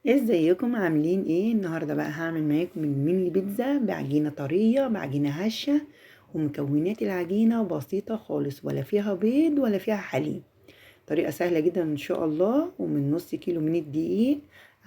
ازيكم عاملين ايه؟ النهارده بقى هعمل معاكم الميني بيتزا بعجينه طريه بعجينه هشه. ومكونات العجينه بسيطه خالص، ولا فيها بيض ولا فيها حليب. طريقه سهله جدا ان شاء الله. ومن نص كيلو من الدقيق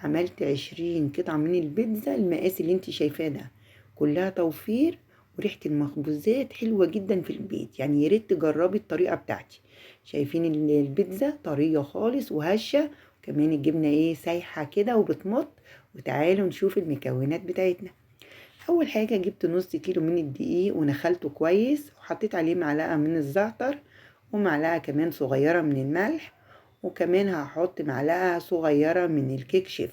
عملت 20 قطعه من البيتزا المقاس اللي انت شايفاه ده. كلها توفير، وريحه المخبوزات حلوه جدا في البيت، يعني يا ريت تجربي الطريقه بتاعتي. شايفين البيتزا طريه خالص وهشه. كمان الجبنة ايه سايحة كده وبتمط. وتعالوا نشوف المكونات بتاعتنا. اول حاجة جبت نص كيلو من الدقيق ونخلته كويس، وحطيت عليه معلقة من الزعتر، ومعلقة كمان صغيرة من الملح، وكمان هحط معلقة صغيرة من الكيك شيف.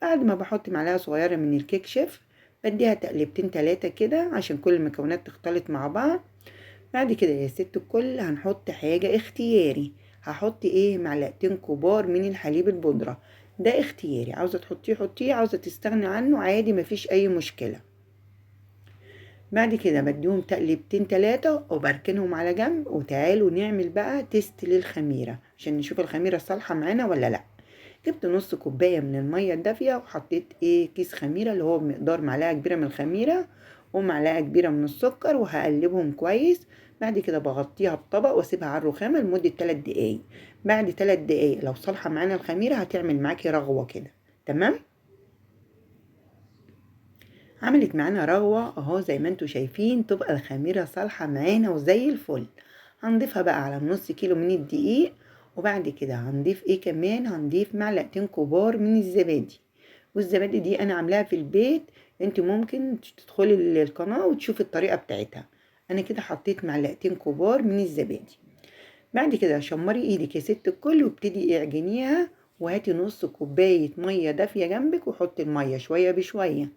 بعد ما بحط معلقة صغيرة من الكيك شيف بديها تقلبتين تلاتة كده عشان كل المكونات تختلط مع بعض. بعد كده يا ست الكل هنحط حاجة اختياري. هحط ايه؟ معلقتين كبار من الحليب البودرة. ده اختياري، عاوزة تحطيه حطيه، عاوزة تستغني عنه عادي مفيش اي مشكلة. بعد كده بديهم تقلبتين تلاتة وبركنهم على جنب، وتعالوا نعمل بقى تيست للخميرة عشان نشوف الخميرة صالحة معانا ولا لا. جبت نص كوباية من المية الدافية وحطيت ايه كيس خميرة اللي هو بمقدار معلقة كبيرة من الخميرة، ومعلقة كبيرة من السكر، وهقلبهم كويس. بعد كده بغطيها بطبق واسيبها على الرخامة لمدة 3 دقايق. بعد 3 دقايق لو صالحة معانا الخميرة هتعمل معاكي رغوة كده. تمام. عملت معانا رغوة اهو زي ما انتوا شايفين، تبقى الخميرة صالحة معانا وزي الفل. هنضيفها بقى على نص كيلو من الدقيق. وبعد كده هنضيف ايه كمان؟ هنضيف معلقتين كبار من الزبادي. والزبادي دي انا عاملاها في البيت. انت ممكن تدخلي القناة وتشوفي الطريقة بتاعتها. انا كده حطيت معلقتين كبار من الزبادي. بعد كده شمري ايدك يا ست الكل وابتدي اعجنيها. وهاتي نص كوباية مية دافية جنبك وحطي المية شوية بشوية،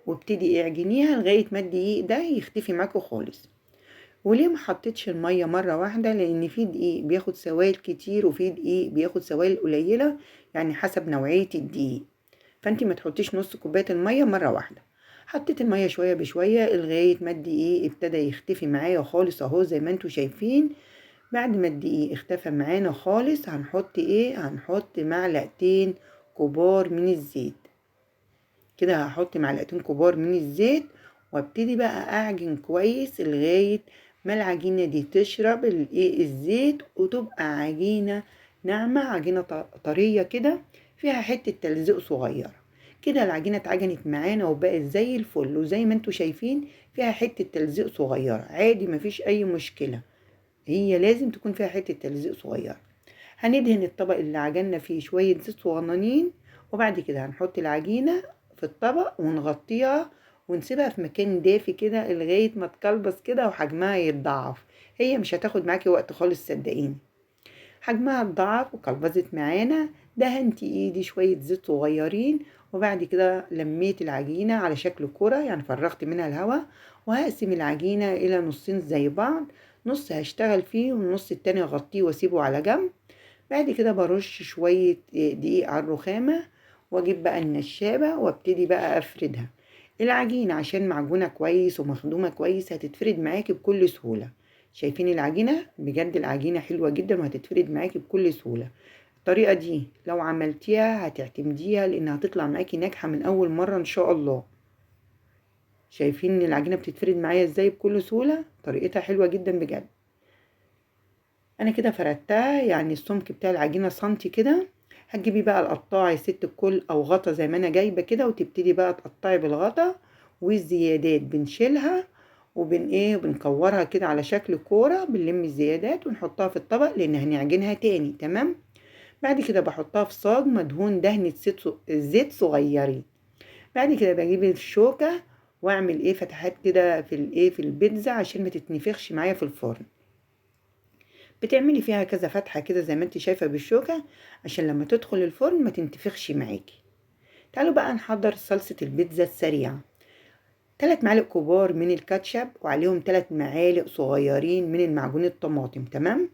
وابتدي اعجنيها لغاية ما الدقيق ده يختفي معاكوا خالص. وليه ما حطيتش المية مرة واحدة؟ لان في دقيق بياخد سوائل كتير وفي دقيق بياخد سوائل قليلة، يعني حسب نوعية الدقيق. فانت ما تحطيش نص كوباية المية مرة واحدة. حطيت المية شوية بشوية لغاية ما الدقيق ابتدى يختفي معايا خالص اهو زي ما انتوا شايفين. بعد ما الدقيق اختفى معانا خالص هنحط ايه؟ هنحط معلقتين كبار من الزيت. كده هحط معلقتين كبار من الزيت، وابتدي بقى اعجن كويس لغاية ما العجينة دي تشرب الايه الزيت وتبقى عجينة ناعمة، عجينة طرية كده، فيها حتة تلزيق صغيرة. كده العجينة اتعجنت معانا وبقت زي الفل، وزي ما انتوا شايفين فيها حتة تلزيق صغيرة عادي مفيش اي مشكلة. هي لازم تكون فيها حتة تلزيق صغيرة. هندهن الطبق اللي عجنا فيه شوية زيت صغننين. وبعد كده هنحط العجينة في الطبق ونغطيها ونسيبها في مكان دافي كده لغاية ما تكلبس كده وحجمها يتضاعف. هي مش هتاخد معاكي وقت خالص صدقيني. حجمها اتضاعف وكلبزت معانا. دهنت ايدي شوية زيت صغيرين. وبعد كده لميت العجينة على شكل كرة، يعني فرغت منها الهواء. وهقسم العجينة الى نصين زي بعض. نص هشتغل فيه والنص التاني اغطيه واسيبه على جنب. بعد كده برش شوية دقيق على الرخامة، واجيب بقى النشابة وابتدي بقى افردها. العجينة عشان معجونة كويس ومخدومة كويس هتتفرد معاكي بكل سهولة. شايفين العجينة؟ بجد العجينة حلوة جدا وهتتفرد معاكي بكل سهولة. الطريقة دي لو عملتيها هتعتمديها لانها هتطلع معاكي ناجحة من اول مرة ان شاء الله. شايفين ان العجينة بتتفرد معايا ازاي بكل سهولة؟ طريقتها حلوة جدا بجد. انا كده فردتها، يعني السمك بتاع العجينة سنتي كده. هتجيبي بقى القطاعة يا ست الكل او غطا زي ما انا جايبة كده، وتبتدي بقى تقطعي بالغطا. والزيادات بنشيلها وبن ايه بنكورها كده على شكل كورة، بنلم الزيادات ونحطها في الطبق لان هنعجنها تاني. تمام. بعد كده بحطها في صاج مدهون دهنة زيت صغيرين. بعد كده بجيب الشوكة واعمل ايه فتحات كده في الايه في البيتزا عشان ما تتنفخش معايا في الفرن. بتعملي فيها كذا فتحة كده زي ما انت شايفة بالشوكة عشان لما تدخل الفرن ما تنتفخش معاكي. تعالوا بقى نحضر صلصة البيتزا السريعة. 3 معالق كبار من الكاتشب وعليهم 3 معالق صغيرين من المعجون الطماطم. تمام.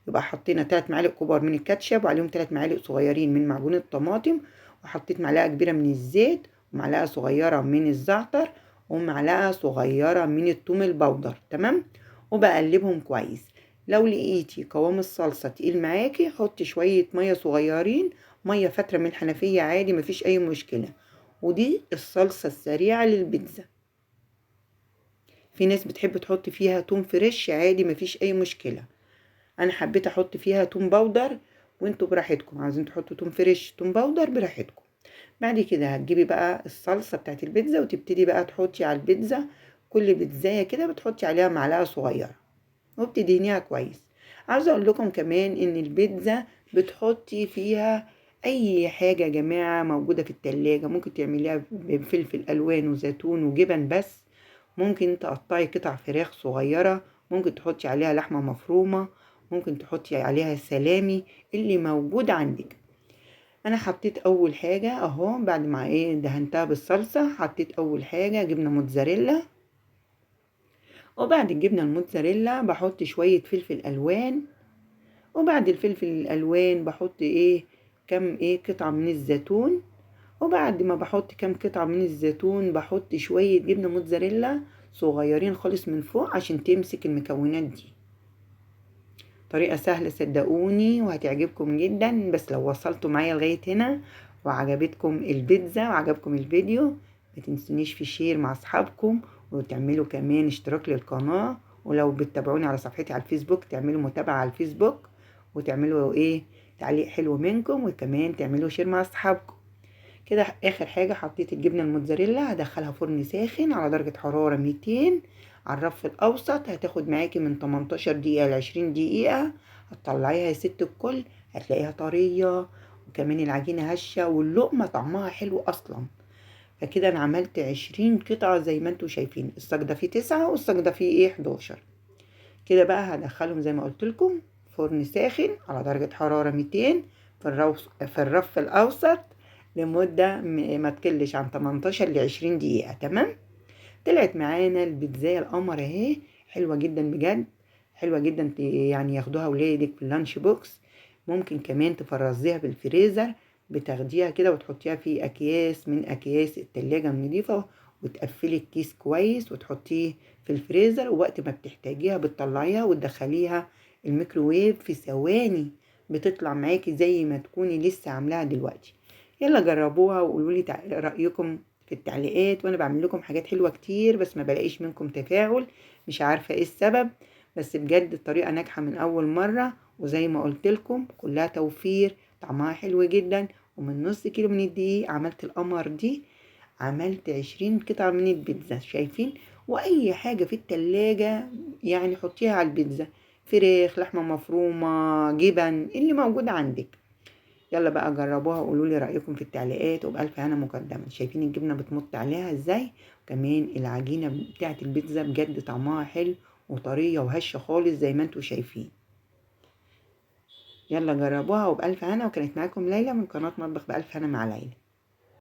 يبقى حطينا 3 معالق كبار من الكاتشب وعليهم 3 معالق صغيرين من معجون الطماطم. وحطيت معلقة كبيرة من الزيت ومعلقة صغيرة من الزعتر ومعلقة صغيرة من الثوم البودر. تمام. وبقلبهم كويس. لو لقيتي قوام الصلصة تقيل معاكي حطي شوية مية صغيرين مية فترة من الحنفية عادي، مفيش اي مشكلة. ودي الصلصة السريعة للبيتزا. في ناس بتحب تحط فيها توم فريش عادي، مفيش اي مشكلة. انا حبيت احط فيها توم باودر، وانتوا براحتكم، عايزين تحطوا توم فريش توم باودر براحتكم. بعد كده هتجيبي بقى الصلصة بتاعت البيتزا وتبتدي بقى تحطي على البيتزا. كل بيتزاية كده بتحطي عليها معلقة صغيرة وبتدهنيها كويس. عاوزة اقول لكم كمان ان البيتزا بتحطي فيها اي حاجة يا جماعة موجودة في التلاجة. ممكن تعمليها بفلفل الوان وزيتون وجبن بس. ممكن تقطعي قطع فراخ صغيرة، ممكن تحطي عليها لحمة مفرومة، ممكن تحطي عليها سلامي اللي موجود عندك. انا حطيت اول حاجة اهو، بعد ما دهنتها بالصلصة، حطيت اول حاجة جبنة موتزاريلا. وبعد الجبنة الموتزاريلا بحط شوية فلفل الوان. وبعد الفلفل الالوان بحط كم قطعة من الزيتون. وبعد ما بحط كام قطعة من الزيتون بحط شوية جبنة موتزاريلا صغيرين خالص من فوق عشان تمسك المكونات دي. طريقة سهلة صدقوني وهتعجبكم جدا. بس لو وصلتوا معايا لغاية هنا وعجبتكم البيتزا وعجبكم الفيديو، ما تنسونيش في شير مع اصحابكم، وتعملوا كمان اشتراك للقناة. ولو بتتابعوني على صفحتي على الفيسبوك تعملوا متابعة على الفيسبوك، وتعملوا تعليق حلو منكم، وكمان تعملوا شير مع اصحابكم. كده اخر حاجة حطيت الجبنة الموتزاريلا، هدخلها فرن ساخن على درجة حرارة 200 على الرف الاوسط. هتاخد معاكي من 18 دقيقة ل 20 دقيقة. هتطلعيها يا ست الكل، هتلاقيها طرية، وكمان العجينة هشة، واللقمة طعمها حلو اصلا. فكده انا عملت 20 قطعة زي ما انتوا شايفين. الصاج ده فيه 9 والصاج ده فيه 11. كده بقى هدخلهم زي ما قلت لكم فرن ساخن على درجة حرارة 200 في الرف الأوسط لمدة ما تقلش عن 18 ل 20 دقيقة. تمام. طلعت معانا البيتزا القمر اهي، حلوة جدا بجد، حلوة جدا. يعني ياخدوها ولادك في اللانش بوكس. ممكن كمان تفرزيها بالفريزر، بتاخديها كده وتحطيها في اكياس من اكياس التلاجة النظيفة، وتقفلي الكيس كويس وتحطيه في الفريزر. ووقت ما بتحتاجيها بتطلعيها وتدخليها الميكروويف في ثواني، بتطلع معاكي زي ما تكوني لسه عاملاها دلوقتي. يلا جربوها وقولولي رأيكم في التعليقات. وانا بعمل لكم حاجات حلوة كتير بس ما بلاقيش منكم تفاعل، مش عارفة ايه السبب. بس بجد الطريقة ناجحة من اول مرة، وزي ما قلت لكم كلها توفير، طعمها حلو جدا. ومن نص كيلو من الدقيق عملت القمر دي. عملت 20 قطعة من البيتزا شايفين. واي حاجة في التلاجة يعني حطيها على البيتزا، فراخ، لحمة مفرومة، جبن، اللي موجود عندك. يلا بقى جربوها وقولوا لي رأيكم في التعليقات. وبألف هنا مقدما. شايفين الجبنة بتمط عليها ازاي، وكمان العجينة بتاعت البيتزا بجد طعمها حلو وطرية وهشة خالص زي ما انتوا شايفين. يلا جربوها وبألف هنا. وكانت معاكم ليلى من قناة مطبخ بألف هنا مع ليلى.